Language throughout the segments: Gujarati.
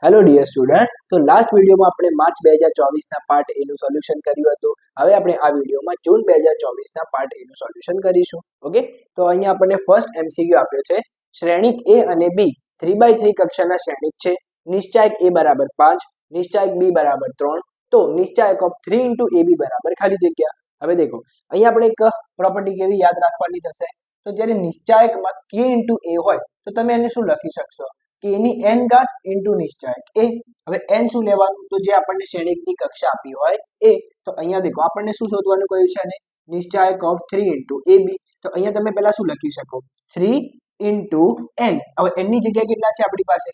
હેલો ડિયર સ્ટુડન્ટ, તો લાસ્ટ વિડીયોમાં આપણે માર્ચ 2024ના પાર્ટ એ નું સોલ્યુશન કર્યું હતું. હવે આપણે આ વિડીયોમાં જૂન 2024ના પાર્ટ એ નું સોલ્યુશન કરીશું. ઓકે, તો અહીંયા આપણને ફર્સ્ટ એમસીક્યુ આપ્યો છે. શ્રેણિક એ અને બી 3/3 કક્ષાના શ્રેણિક છે. નિશ્ચાયક એ બરાબર 5, નિશ્ચાયક બી બરાબર 3, તો નિશ્ચાયક ઓફ 3 into ab બરાબર ખાલી જગ્યા. હવે દેખો, અહીંયા આપણે એક પ્રોપર્ટી કેવી યાદ રાખવાની થશે. તો જ્યારે નિશ્ચાયકમાં k into a હોય તો તમે એને શું લખી શકશો કે એની n ઘાત ઇન્ટુ નિશ્ચાયક એ. હવે n શું લેવાનું, તો જે આપણને શ્રેણિકની કક્ષા આપી હોય એ. તો અહીંયા દેખો, આપણને શું શોધવાનું કહ્યું છે અને નિશ્ચાયક ઓફ 3 into ab. તો અહીંયા તમે પહેલા શું લખી શકો, 3 into n. હવે n ની જગ્યાએ કેટલા છે આપણી પાસે,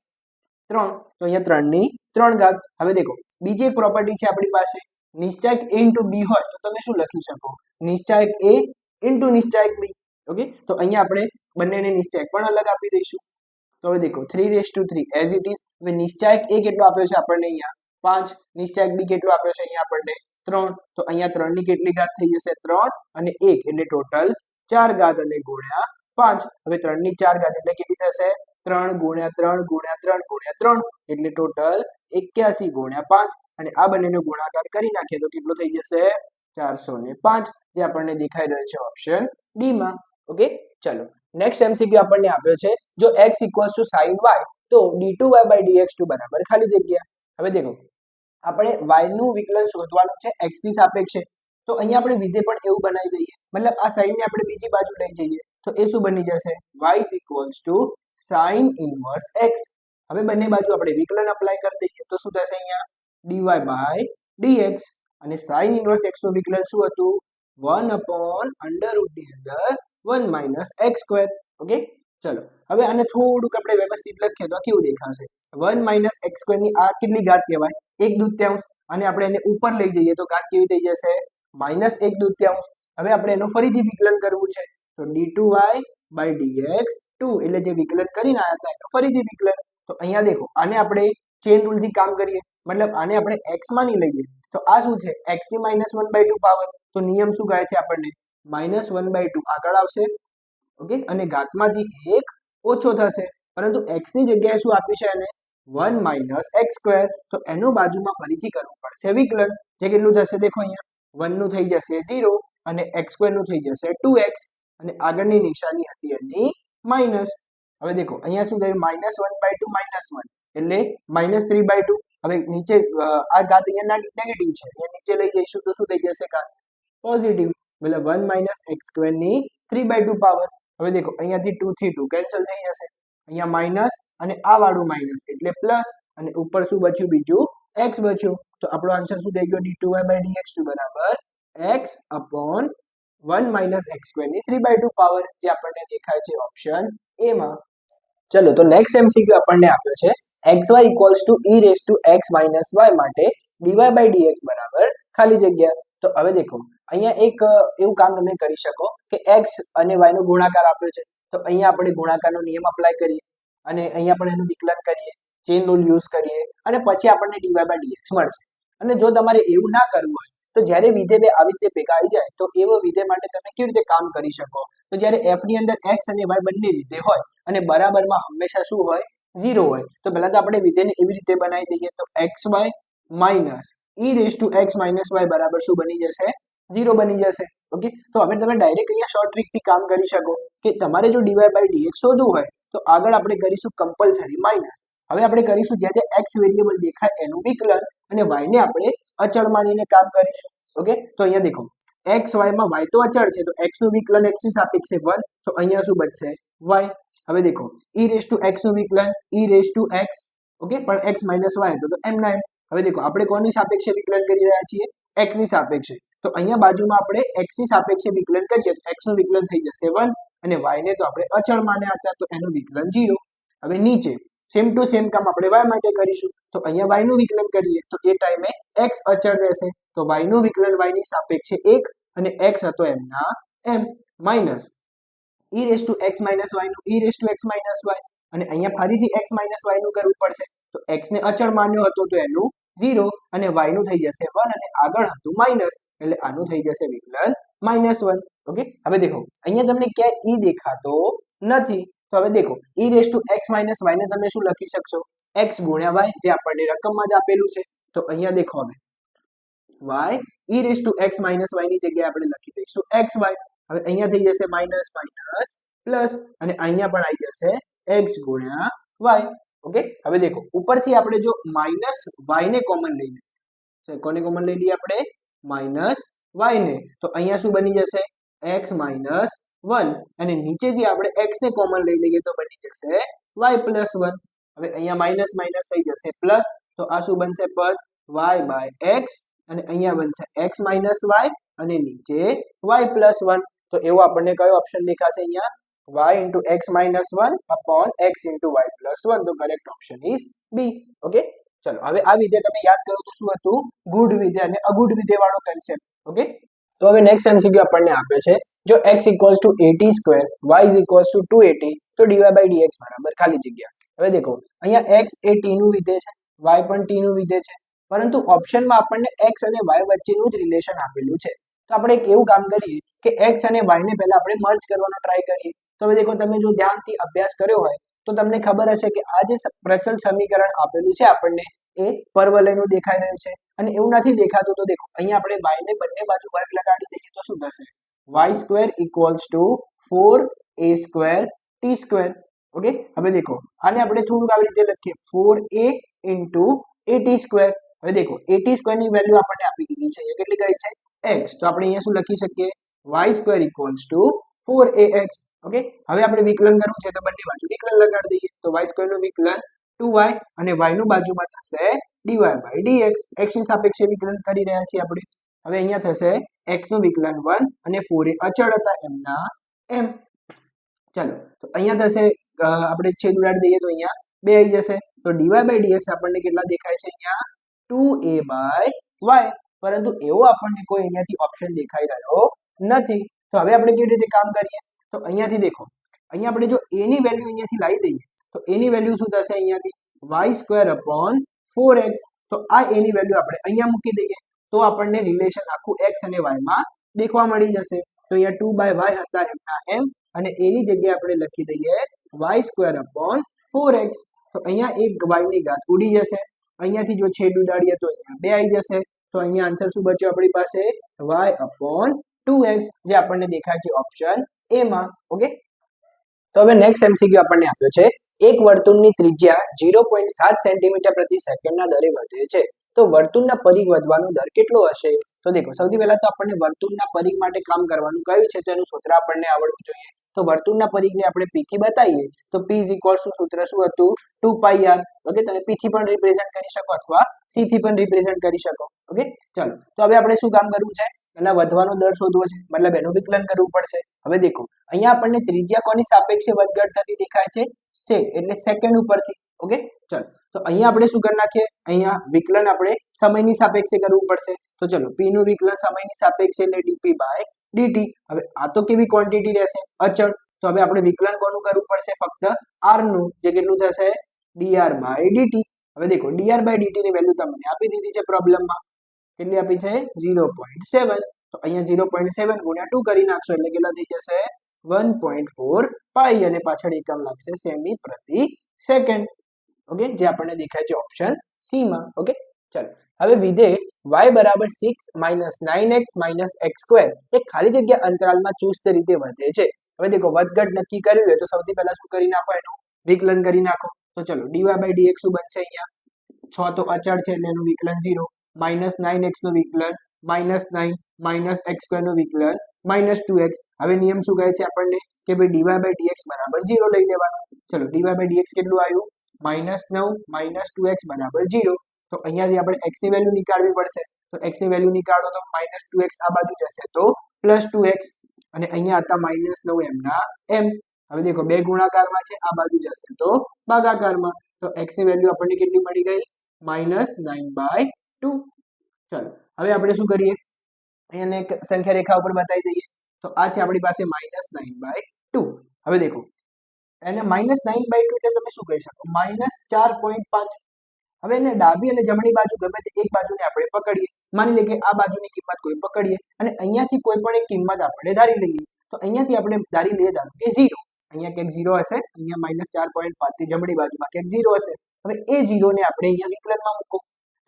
3, તો અહીંયા 3 ની 3 ઘાત. હવે દેખો, બીજી એક પ્રોપર્ટી છે આપણી પાસે, નિશ્ચાયક a into b હોય તો તમે શું લખી શકો, નિશ્ચાયક a into નિશ્ચાયક b. ઓકે, તો અહીંયા આપણે બંનેને નિશ્ચાયક પણ અલગ આપી દઈશું. તો હવે દેખો 3/3 એઝ ઇટ ઇઝ. હવે નિશ્ચાયક a કેટલો આપ્યો છે આપણને અહીંયા 5, નિશ્ચાયક b કેટલો આપ્યો છે અહીંયા આપણને 3. તો અહીંયા 3 ની કેટલી ઘાત થઈ જશે, 3 અને 1 એટલે ટોટલ 4 ઘાત અને ગુણ્યા 5. હવે 3 ની 4 ઘાત એટલે કેટલી થશે, 3 ગુણ્યા 3 ગુણ્યા 3 ગુણ્યા 3 એટલે ટોટલ 81 ગુણ્યા 5. અને આ બંનેનો ગુણાકાર કરી નાખીએ તો કેટલો થઈ જશે, 405, જે આપણને દેખાઈ રહ્યો છે ઓપ્શન ડી માં. ઓકે, ચલો નેક્સ્ટ એમસીક્યુ આપણને આપ્યો છે, જો x equals to sin y તો d2y/dx2 બરાબર ખાલી જગ્યા. હવે દેખો, આપણે y નું વિકલન શોધવાનું છે x ની સાપેક્ષે. તો અહીંયા આપણે વિધેય પણ એવું બનાવી દઈએ, મતલબ આ sin ને આપણે બીજી બાજુ લઈ જઈએ તો એ શું બની જશે, y equals to sin inverse x. હવે બંને બાજુ આપણે વિકલન અપ્લાય કરી દઈએ તો શું થશે, અહીંયા dy/dx અને sin ઇન્વર્સ x નું વિકલન શું હતું, 1/√1 - x². ઓકે, ચલો હવે આને થોડુંક આપણે વ્યવસ્થિત લખીએ તો કેવું દેખાશે, 1 - x² ની આ કેટલી ઘાત કહેવાય, 1/2. અને આપણે એને ઉપર લઈ જઈએ તો ઘાત કેવી થઈ જશે, -1/2. હવે આપણે એનું ફરીથી વિકલન કરવું છે તો d2y/dx2 એટલે જે વિકલન કરીને આયા હતા એનું ફરીથી વિકલન. તો અહીંયા દેખો, આને આપણે ચેન રૂલ થી કામ કરીએ, મતલબ આને આપણે x માં નહીં લઈએ તો આ શું છે, x ની -1/2 પાવર. તો નિયમ શું કહે છે આપણને, -1/2 આગળ આવશે. ઓકે, અને ઘાતમાંથી 1 ઓછો થશે, પરંતુ x ની જગ્યાએ શું આપ્યું છે એને, 1 - x². તો એનું બાજુમાં ફરીથી કરવું પડશે વિકલન, જે કેટલું થશે દેખો, અહીંયા 1 નું થઈ જશે 0 અને x² નું થઈ જશે 2x અને આગળની નિશાની હતી એની માઇનસ. હવે દેખો, અહીંયા શું થયું, -1/2 -1 એટલે -3/2. હવે નીચે આ ઘાત અહીંયા નેગેટિવ છે, અહીંયા નીચે લઈ જઈશું તો શું થઈ જશે, ઘાત પોઝિટિવ, મતલબ 1 - x² ની 3/2 પાવર. હવે દેખો, અહીંયાથી 2 થી 2 કેન્સલ થઈ જશે, અહીંયા માઇનસ અને આ વાળું માઇનસ એટલે પ્લસ, અને ઉપર શું બચ્યું, બીજું x બચ્યું. તો આપણો આન્સર શું થઈ ગયો, d2y/dx2 બરાબર x/1 - x² ની 3/2 પાવર, જે આપણને દેખાય છે ઓપ્શન એ માં. ચલો, તો નેક્સ્ટ એમસીક્યુ આપણને આપ્યો છે, xy equals to e⁻x - y માટે dy/dx બરાબર ખાલી જગ્યા. તો હવે દેખો, અહીંયા એક એવું કામ તમે કરી શકો કે x અને y નો ગુણાકાર આપ્યો છે, તો અહીંયા આપણે ગુણાકારનો નિયમ અપ્લાય કરીએ અને અહીંયા પણ એનું વિકલન કરીએ, ચેન રૂલ યુઝ કરીએ અને પછી આપણને dy/dx મળશે. અને જો તમારે એવું ના કરવું હોય તો જ્યારે વિધેય બે આવી રીતે ભેગા આવી જાય તો એવો વિધેય માટે તમે કેવી રીતે કામ કરી શકો, તો જ્યારે f ની અંદર x અને y બંને વિધેય હોય અને બરાબરમાં હંમેશા શું હોય, 0 હોય, તો પહેલા તો આપણે વિધેયને એવી રીતે બનાવી દઈએ તો xy માઇનસ e⁻x - y બરાબર શું બની જશે, 0 બની જશે. ઓકે, તો હવે તમે ડાયરેક્ટ અહીંયા શોર્ટ ટ્રીક થી કામ કરી શકો કે તમારે જો dy/dx શોધવું હોય તો આગળ આપણે કરીશું કમ્પલસરી માઇનસ. હવે આપણે કરીશું જ્યાં જ્યાં x વેરિયેબલ દેખાય એનું વિકલન અને y ને આપણે અચળ માનીને કામ કરીશું. ઓકે, તો અહીંયા દેખો, x y માં y તો અચળ છે તો x નું વિકલન x ની સાપેક્ષે 1, તો અહીંયા શું બચશે, y. હવે દેખો, e⁻x નું વિકલન e⁻x. ઓકે, પણ x - y હતો તો m ના m. હવે દેખો, આપણે કોની સાપેક્ષે વિકલન કરી રહ્યા છીએ, x ની સાપેક્ષે. તો અહીંયા બાજુમાં આપણે x ની સાપેક્ષે વિકલન કરીએ તો x નું વિકલન થઈ જશે 1 અને y ને તો આપણે અચળ માન્યા હતા તો એનું વિકલન 0. હવે નીચે સેમ ટુ સેમ કામ આપણે y માટે કરીશું, તો અહીંયા y નું વિકલન કરીએ તો એ ટાઈમે x અચળ રહેશે, તો y નું વિકલન y ની સાપેક્ષે 1 અને x હતો એમના m માઇનસ e⁻x - y નું e⁻x - y અને અહીંયા ફરીથી x - y નું કરવું પડશે. તો x ને અચળ માન્યો હતો તો એનું 0 અને y નું થઈ જશે 1 અને આગળ હતું માઇનસ એટલે આનું થઈ જશે વિકલન -1. ઓકે, હવે દેખો, અહીંયા તમને ક્યાંય e દેખાતો નથી, તો હવે દેખો, e⁻x - y ને તમે શું લખી શકશો, x ગુણ્યા y જે આપણને રકમમાં જ આપેલું છે. તો અહીંયા દેખો હવે y e raised to x minus y ની જગ્યાએ આપણે લખી દઈશું xy. હવે અહીંયા થઈ જશે માઇનસ માઇનસ પ્લસ અને અહીંયા પણ આવી જશે x ગુણ્યા y. ઓકે, હવે દેખો ઉપરથી આપણે જો માઇનસ y ને કોમન લઈ લઈએ, કોને કોમન લઈ લઈએ આપણે માઇનસ y ને, તો અહીંયા શું બની જશે x માઇનસ 1 અને નીચેથી આપણે x ને કોમન લઈ લઈએ તો બની જશે y પ્લસ 1. હવે અહીંયા માઇનસ માઇનસ થઈ જશે પ્લસ, તો આ શું બનશે પદ y બાય x અને અહીંયા બનશે x માઇનસ y અને નીચે y પ્લસ 1. તો એવો આપણને કયો ઓપ્શન દેખાશે અહીંયા y into x minus 1 upon x into y plus 1. તો correct option is B. Okay, ચલો હવે આ વિધેય તમે યાદ કરો તો શું હતું ગુડ વિધેય અને અગુડ વિધેય વાળો કન્સેપ્ટ. ઓકે, તો હવે નેક્સ્ટ એમસીક્યુ આપણને આપ્યો છે જો x equals to 80 square y is equals to 280 તો dy by dx બરાબર ખાલી જગ્યા. હવે દેખો અહીંયા x એ t નું વિધેય છે, y પણ t નું વિધેય છે, પરંતુ ઓપ્શનમાં આપણને x અને y વચ્ચેનું જ રિલેશન આપેલું છે. તો આપણે એક એવું કામ કરીએ કે x અને y ને પહેલા આપણે મર્જ કરવાનો ટ્રાય કરીએ. તો હવે દેખો તમે જો ધ્યાનથી અભ્યાસ કર્યો હોય તો તમને ખબર હશે કે આ જે પ્રચલ સમીકરણ આપેલું છે આપણને એ પરવલયનું દેખાઈ રહ્યું છે અને એવું નથી દેખાતું. તો દેખો અહીંયા આપણે y ને બંને બાજુ વર્ગ લગાડી દઈએ તો શું થશે y square equals to 4a square t square. Okay, હવે દેખો આને આપણે થોડુંક આવી રીતે લખીએ 4a into at square. હવે દેખો at square ની વેલ્યુ આપણને આપી દીધી છે, એ કેટલી ગઈ છે x, તો આપણે અહીંયા શું લખી શકીએ y square equals to 4ax. Okay, હવે આપણે વિકલન કરવું છે તો બંને બાજુ વિકલન લગાડી દઈએ તો y સ્ક્વેર નું વિકલન 2y અને y નું બાજુમાં થશે dy by dx. x ની સાપેક્ષે વિકલન કરી રહ્યા છીએ આપણે. હવે અહીંયા થશે x નું વિકલન 1 અને 4a અચળ હતા એમના એમ. ચાલો તો અહીંયા થશે આપણે છેદ ઉડાડી દઈએ તો અહીંયા 2 આવી જશે. તો dy by dx આપણને કેટલા દેખાય છે અહીંયા 2a by y, પરંતુ એવો આપણને કોઈ અહીંયાથી ઓપ્શન દેખાઈ રહ્યો નથી. તો હવે આપણે કેવી રીતે કામ કરીએ તો અહીંયાથી દેખો અહીંયા આપણે જો a ની વેલ્યુ અહીંયાથી લાવી દઈએ તો a ની વેલ્યુ શું થશે અહીંયાથી y સ્ક્વેર અપોન 4x. તો આ a ની વેલ્યુ આપણે અહીંયા મૂકી દઈએ તો આપણને રિલેશન આખું x અને y માં દેખવા મળી જશે. તો અહીંયા 2 by y હતા એમના એમ અને a ની જગ્યાએ આપણે લખી દઈએ y સ્ક્વેર અપોન 4x. તો અહીંયા એક y ની ઘાત ઉડી જશે, અહીંયાથી જો છેદ ઉડાડીએ તો અહીંયા 2 આવી જશે. તો અહીંયા આન્સર શું બચ્યો આપણી પાસે y અપોન 2x જે આપણને દેખાય છે ઓપ્શન એ માં. ઓકે, તો હવે નેક્સ્ટ એમસીક્યુ આપણને આપ્યો છે એક વર્તુળની ત્રિજ્યા 0.7 સેન્ટીમીટર પ્રતિ સેકન્ડના દરે વધે છે તો વર્તુળના પરિઘ વધવાનો દર કેટલો હશે. તો દેખો સૌથી પહેલા તો આપણને વર્તુળના પરિઘ માટે કામ કરવાનું કહ્યું છે તો એનું સૂત્ર આપણને આવડવું જોઈએ. તો વર્તુળના પરિઘને આપણે p થી બતાવીએ તો p સૂત્ર શું હતું 2πr. ઓકે, તમે p થી પણ રિપ્રેઝન્ટ કરી શકો અથવા c થી પણ રિપ્રેઝન્ટ કરી શકો. ઓકે, ચાલો તો હવે આપણે શું કામ કરવું છે એના વધવાનો દર શોધવો છે, મતલબ એનું વિકલન કરવું પડશે. હવે દેખો અહીંયા આપણને ત્રિજ્યા કોની સાપેક્ષે વધઘટ થતી દેખાય છે સે એટલે સેકન્ડ ઉપરથી. ઓકે, ચાલો તો અહીંયા આપણે શું કરી નાખીએ અહીંયા વિકલન આપણે સમયની સાપેક્ષે કરવું પડશે. તો ચલો p નું વિકલન સમયની સાપેક્ષે એટલે dp by dt. હવે આ તો કેવી ક્વોન્ટિટી રહેશે અચળ, તો હવે આપણે વિકલન કોનું કરવું પડશે ફક્ત r નું જે કેટલું થશે dr by dt. હવે દેખો dr by dt ની વેલ્યુ તમને આપી દીધી છે પ્રોબ્લેમમાં, કેટલી આપી છે 0.7. તો અહીંયા 0.7 ગુણ્યા 2 કરી નાખશો એટલે કેટલા થઈ જશે 1.4 પાઈ અને પાછળ એકમ લાગશે સેમી પ્રતિ સેકન્ડ. ઓકે, જે આપણને દેખાય છે ઓપ્શન સી માં. ઓકે, ચાલો હવે વિધેય y બરાબર 6 minus 9x minus x square એ ખાલી જગ્યા અંતરાલમાં ચુસ્ત રીતે વધે છે. હવે દેખો વધઘટ નક્કી કરવી હોય તો સૌથી પહેલા શું કરી નાખો એનું વિકલન કરી નાખો. તો ચલો dy by dx શું બનશે અહીંયા 6 તો અચળ છે એટલે એનું વિકલન 0 minus 9x નું વિકલન -9 minus x સ્ક્વેર નું વિકલન -2x. હવે નિયમ શું કહે છે આપણને કે ભાઈ dy by dx બરાબર 0 લઈ લેવાનું. ચલો dy by dx કેટલું આવ્યું -9 2x બરાબર 0. તો અહીંયાથી આપણે x ની વેલ્યુ નીકાળવી પડશે. તો x ની વેલ્યુ નીકાળો તો -2x આ બાજુ જશે તો +2x અને અહીંયા હતા -9 એમના એમ. હવે દેખો બે ગુણાકારમાં છે આ બાજુ જશે તો ભાગાકારમાં. તો x ની વેલ્યુ આપણને કેટલી મળી ગઈ -9/2. ચલો હવે આપણે શું કરીએ અહીંયા એક સંખ્યા રેખા ઉપર બતાવી દઈએ. તો આ છે આપણી પાસે -9/2. હવે દેખો એને -9/2 એટલે તમે શું કહી શકો -4.5. હવે એને ડાબી અને જમણી બાજુ ગમે તે એક બાજુને આપણે પકડીએ, માની લઈએ કે આ બાજુની કિંમત કોઈ પકડીએ અને અહીંયાથી કોઈ પણ એક કિંમત આપણે ધારી લઈએ. તો અહીંયાથી આપણે ધારી લઈએ ધારો કે 0, અહીંયા ક્યાંક 0 હશે, અહીંયા -4.5 થી જમણી બાજુમાં ક્યાંક 0 હશે. હવે એ 0 ને આપણે અહીંયા વિકલનમાં મૂકો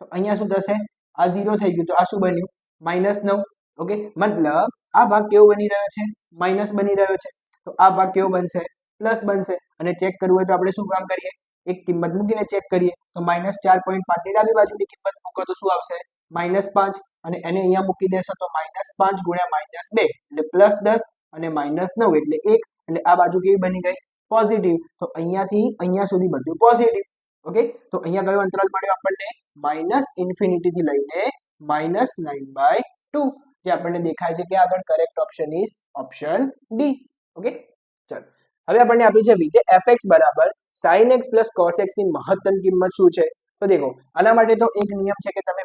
તો અહીંયા શું થશે આ 0 થઈ ગયું તો આ શું બન્યું -9 ઓકે મતલબ આ ભાગ કેવો બની રહ્યો છે માઈનસ બની રહ્યો છે તો આ ભાગ કેવો બનશે પ્લસ બનશે અને ચેક કરવું હોય તો આપણે શું કામ કરીએ એક કિંમત મૂકીને ચેક કરીએ તો -4.5 ની ડાબી બાજુની કિંમત મૂકો તો શું આવશે -5 અને એને અહીંયા મૂકી દેશો તો -5 ગુણ્યા -2 એટલે +10 અને -9 એટલે 1 એટલે આ બાજુ કેવી બની ગઈ પોઝિટિવ તો અહીંયાથી અહીંયા સુધી બધું પોઝિટિવ ઓકે તો અહીંયા કયો અંતરાલ મળ્યો આપણને -∞ થી લઈને -9/2 જે આપણને દેખાય છે કે આગળ correct option is option D okay ચલો હવે આપણને આપ્યું છે વિધેય fx બરાબર sin x plus cos x ની મહત્તમ કિંમત શું છે તો દેખો આના માટે તો એક નિયમ છે કે તમે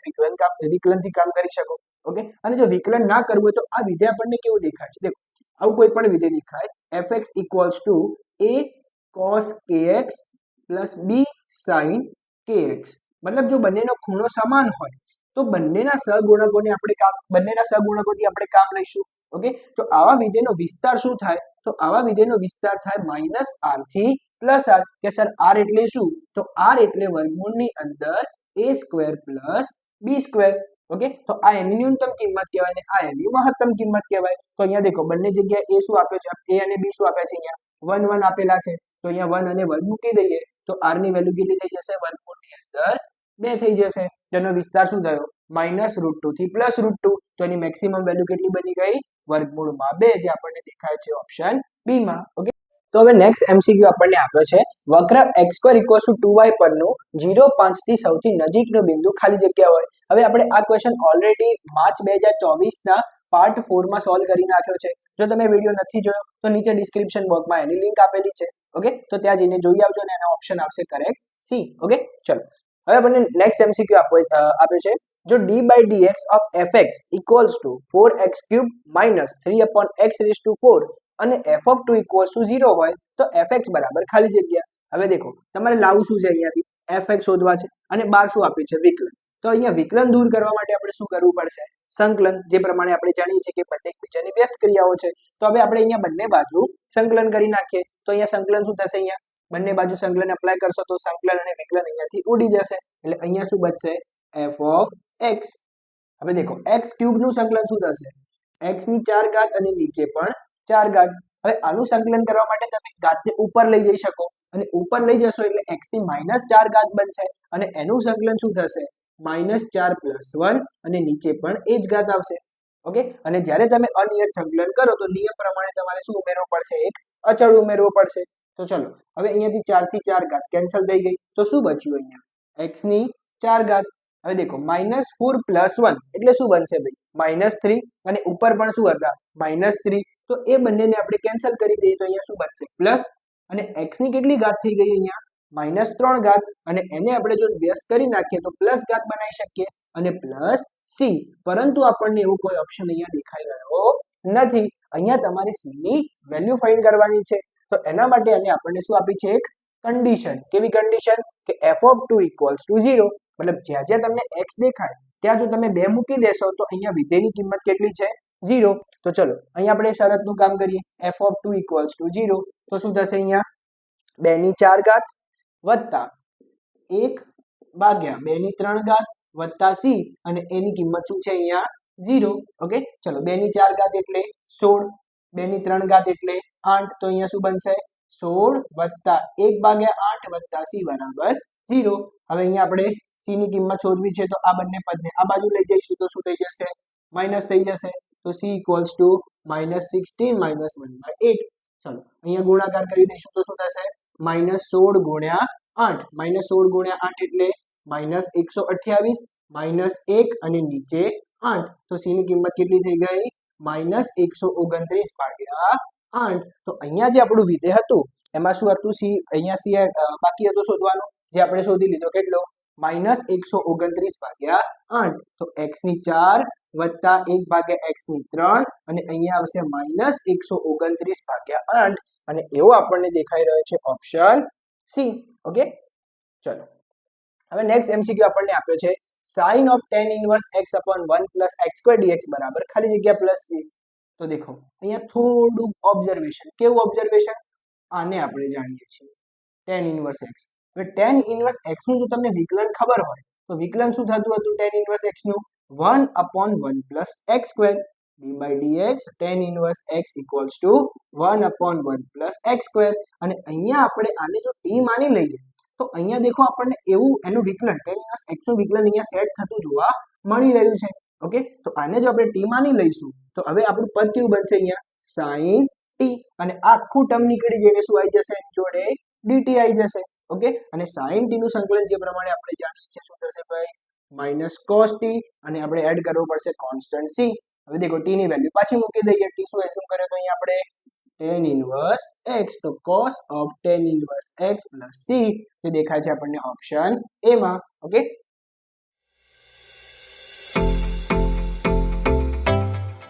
વિકલનથી કામ કરી શકો ઓકે અને જો વિકલન ના કરવું હોય તો આ વિધેય આપણને કેવું દેખાય છે દેખો આવું કોઈ પણ વિધેય દેખાય fx = a cos kx plus b sin kx મતલબ જો બંનેનો ખૂણો સમાન હોય તો બંનેના સહગુણકોથી આપણે કામ લઈશું ઓકે તો આવા વિધેયનો વિસ્તાર શું થાય તો આવા વિધેયનો વિસ્તાર થાય -r થી +r કે સર r એટલે શું તો r એટલે વર્ગમૂળની અંદર a² + b² ઓકે તો આ એની ન્યૂનતમ કિંમત કહેવાય ને આ એની મહત્તમ કિંમત કહેવાય તો અહીંયા દેખો બંને જગ્યાએ a શું આપ્યો છે a અને b શું આપ્યા છે અહીંયા 1 1 આપેલા છે તો અહીંયા 1 અને 1 મૂકી દઈએ તો r ની વેલ્યુ કેટલી થઈ જશે વર્ગમૂળની અંદર 2 થઈ જશે તેનો વિસ્તાર શું થયો -√2 થી +√2 તો એની મેક્સિમમ વેલ્યુ કેટલી બની ગઈ વર્ગમૂળમાં 2 જે આપણને દેખાય છે ઓપ્શન બી માં ઓકે તો હવે નેક્સ્ટ એમસીક્યુ આપણને આપ્યો છે વક્ર x² = 2y પરનું 0 5 થી સૌથી નજીકનો બિંદુ ખાલી જગ્યા હોય હવે આપણે આ ક્વેશ્ચન ઓલરેડી માર્ચ 2024 ના પાર્ટ 4 માં સોલ્વ કરી નાખ્યો છે જો તમે વિડિયો નથી જોયો તો નીચે ડિસ્ક્રિપ્શન બોક્સમાં એની લિંક આપેલી છે ઓકે તો ત્યાં જઈને જોઈ આવજો અને એનો ઓપ્શન આવશે કરેક્ટ સી ઓકે ચલો હવે આપણને નેક્સ્ટ એમસીક્યુ આપ્યો છે જો d/dx of fx = 4x³ - 3/x4 અને f(2) = 0 હોય તો fx બરાબર ખાલી જગ્યા હવે દેખો તમારે લાવવું શું છે અહીંયાથી fx શોધવા છે અને બાર શું આપ્યું છે વિકલન તો અહીંયા વિકલન દૂર કરવા માટે આપણે શું કરવું પડશે સંકલન જે પ્રમાણે આપણે જાણીએ છીએ કે બંને એકબીજાની વ્યસ્ત ક્રિયાઓ છે તો હવે આપણે અહીંયા બંને બાજુ સંકલન કરી નાખીએ તો અહીંયા સંકલન શું થશે અહીંયા બંને બાજુ સંકલન એપ્લાય કરશો તો સંકલન અને વિકલન અહીંયાથી ઉડી જશે એટલે અહીંયા શું બચશે f(x) હવે દેખો x³ નું સંકલન શું થશે x ની 4 ઘાત અને નીચે પણ 4 ઘાત હવે આનું સંકલન કરવા માટે તમે ઘાતને ઉપર લઈ જઈ શકો અને ઉપર લઈ જશો એટલે x ની -4 ઘાત બનશે અને એનું સંકલન શું થશે -4 + 1 અને નીચે પણ એ જ ઘાત આવશે ઓકે અને જ્યારે તમે અનિયત સંકલન કરો તો નિયમ પ્રમાણે તમારે શું ઉમેરવો પડશે એક અચળ ઉમેરવો પડશે તો ચલો હવે અહીંયાથી 4 થી 4 ઘાત કેન્સલ થઈ ગઈ તો શું બચ્યું અહીંયા x ની 4 ઘાત હવે દેખો -4 + 1 એટલે શું બનશે ભાઈ -3 અને ઉપર પણ શું હતા -3 તો એ બંનેને આપણે કેન્સલ કરી દઈએ તો અહીંયા શું બનશે પ્લસ અને x ની કેટલી ઘાત થઈ ગઈ અહીંયા -3 ઘાત અને એને આપણે જો વ્યસ્ત કરી નાખીએ તો પ્લસ ઘાત બનાવી શકીએ અને પ્લસ c પરંતુ આપણને એવું કોઈ ઓપ્શન અહીંયા દેખાઈ રહ્યો નથી અહીંયા તમારે c ની વેલ્યુ ફાઇન્ડ કરવાની છે તો એના માટે એને આપણને શું આપી છે એક કન્ડિશન કેવી કન્ડિશન કે f(2) = 0 મતલબ જ્યાં જ્યાં તમને x દેખાય ત્યાં જો તમે 2 મૂકી દેશો તો અહીંયા વિધેયની કિંમત કેટલી છે 0 તો ચલો અહીંયા આપણે શરતનું કામ કરીએ f(2) = 0 તો શું થશે અહીંયા 2 ની 4 ઘાત વત્તા 1 ભાગ્યા 2 ની 3 ઘાત વત્તા c અને એની કિંમત શું છે અહીંયા 0 ઓકે ચલો 2 ની 4 ઘાત એટલે 16 2 ની 3 ઘાત એટલે 8 તો અહીંયા શું બનશે 16 વત્તા 1 ભાગ્યા 8 વત્તા c બરાબર 0 હવે અહીંયા આપણે c ની કિંમત શોધવી છે તો આ બંને પદને આ બાજુ લઈ જઈશું તો શું થઈ જશે માઈનસ થઈ જશે તો c = -16 - 1/8 ચલો અહીંયા ગુણાકાર કરી દઈશું તો શું થશે -16 ગુણ્યા 8 -16 ગુણ્યા 8 એટલે -128 -1 અને નીચે 8 તો c ની કિંમત કેટલી થઈ ગઈ -129 ભાગ્યા 8 તો અહીંયા જે આપણું વિધેય હતું એમાં શું હતું c અહીંયા c બાકી હતું શોધવાનું જે આપણે શોધી લીધો કેટલો -129 ભાગ્યા 8 તો x ની 4 વત્તા 1 ભાગ્યા x ની 3 અને અહીંયા આવશે -129 ભાગ્યા 8 અને એવો આપણને દેખાઈ રહ્યો છે ઓપ્શન સી ઓકે ચલો હવે નેક્સ્ટ એમસીક્યુ આપણને આપ્યો છે sin of tan inverse x/1 + x² dx બરાબર ખાલી જગ્યા પ્લસ c તો દેખો અહીંયા થોડું ઓબ્ઝર્વેશન કેવું ઓબ્ઝર્વેશન આને આપણે જાણીએ છીએ tan inverse x હવે tan ઇનવર્સ x નું જો તમને વિકલન ખબર હોય તો વિકલન શું થતું હતું tan ઇનવર્સ x નું 1/1 plus x square d by dx tan inverse x equals to 1/1 plus x square અને અહીંયા આપણે આને જો t માની લઈએ તો અહીંયા દેખો આપણને એવું એનું વિકલન tan inverse x નું વિકલન અહીંયા સેટ થતું જોવા મળી રહ્યું છે ઓકે તો આને જો આપણે t માની લઈશું તો હવે આપણું પદ કેવું બનશે અહીંયા sin t અને આખું ટર્મ નીકળી જઈને શું આવી જશે એની જોડે dt આવી જશે ઓકે અને sin t નું સંકલન જે પ્રમાણે આપણે જાણીએ છીએ શું થશે ભાઈ માઇનસ cos t અને આપણે એડ કરવો પડશે કોન્સ્ટન્ટ c હવે દેખો t ની વેલ્યુ પાછી મૂકી દઈએ t શું એઝ્યુમ કર્યો તો અહીંયા આપણે tan ઇનવર્સ x તો cos of tan inverse x plus c જે દેખાય છે આપણને ઓપ્શન a માં ઓકે